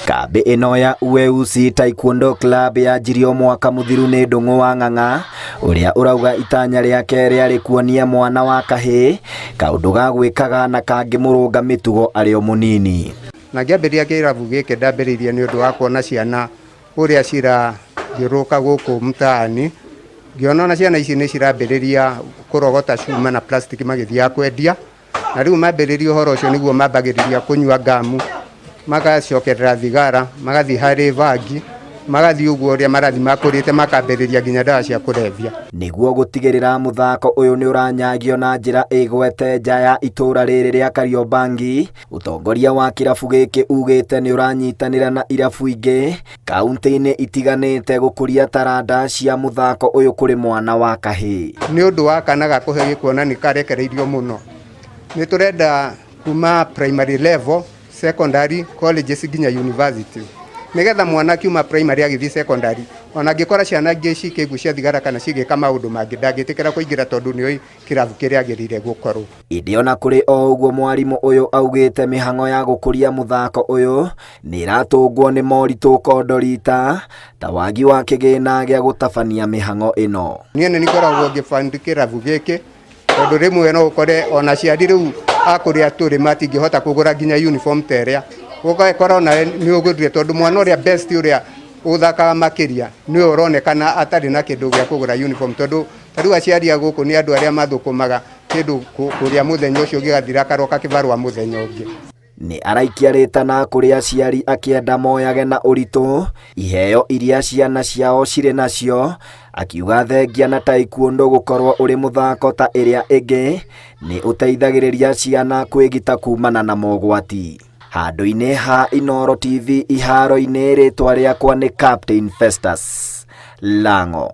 Kambi ino ya UEUC Taekwondo Club yanjirio mwaka muthiru ni Ndung'u wa Ng'ang'a uria urauga itanya riake riari kuonia mwana wa kahii kaundu ga gwikaga na kangimurunga mitugo ari o munini. Na ngiambiria kirabu giki ndambiririe ni undu wa kuona ciana uria cirathiuruka guku mtaani, ngiona ciana ici ni cirambiriria kurogota cuma na plastic magithia kwendia, na riu mambiriria uhoro ucio niguo mambagiriria kunyua gamu, magacokerera thigara, magathi hari vangi, magathi uguo uria marathi makurite makambiriria nginya ndawa cia kurevia. Niguo gutigirira muthako uyu ni uranyagio na njira igwete nja ya itura riri ria Kariobangi, utongoria wa kirabu giki ugite ni uranyitanira na irabu ingi kaunti-ini itiganite gukuria taranda cia muthako uyu kuri mwana wa kahii. Ni undu wa kana gakuhe gikuona ni karekereirio muno. Ni turenda kuma primary level, secondary, colleges nginya university. Nigetha mwana kiuma primary agithi secondary ona ngikora ciana ngi cikigucia thigara kana cigika maundu mangi ndangitikira kuingira tondu ni kirabu kiria agirire gukorwo. Indi ona kuri o uguo mwarimu uyu augite mihango ya gukuria muthako uyu ni iratungwo ni moritu kondorita ta wagi wa kigina gia gutabania mihango ino. Nie ni koragwo ngifandi kirabu giki tondu rimwe no ukore ona ciari riu akuria turi matingihota kugura nginya uniform teria gukora ona ni uguthire tondu mwana uria best uria uthakaga makiria ni uronekana atari na kindu gia kugura uniform tondu riu aciari guku ni andu aria mathukumaga kindu kuria muthenya ucio gigathira karoka kibarua muthenya ungi. Ni araikia ritana kuri aciari akienda moyage na uritu iheo iria ciana ciao ciri nacio, akiuga thengia na Taekwondo gukorwo uri muthako ta iria ingi ni uteithagiriria ciana kwigita kumana na mogwati. Handu-ini ha Inooro TV iharo-ini ritwa riakwa ni Captain Festus Lang'o.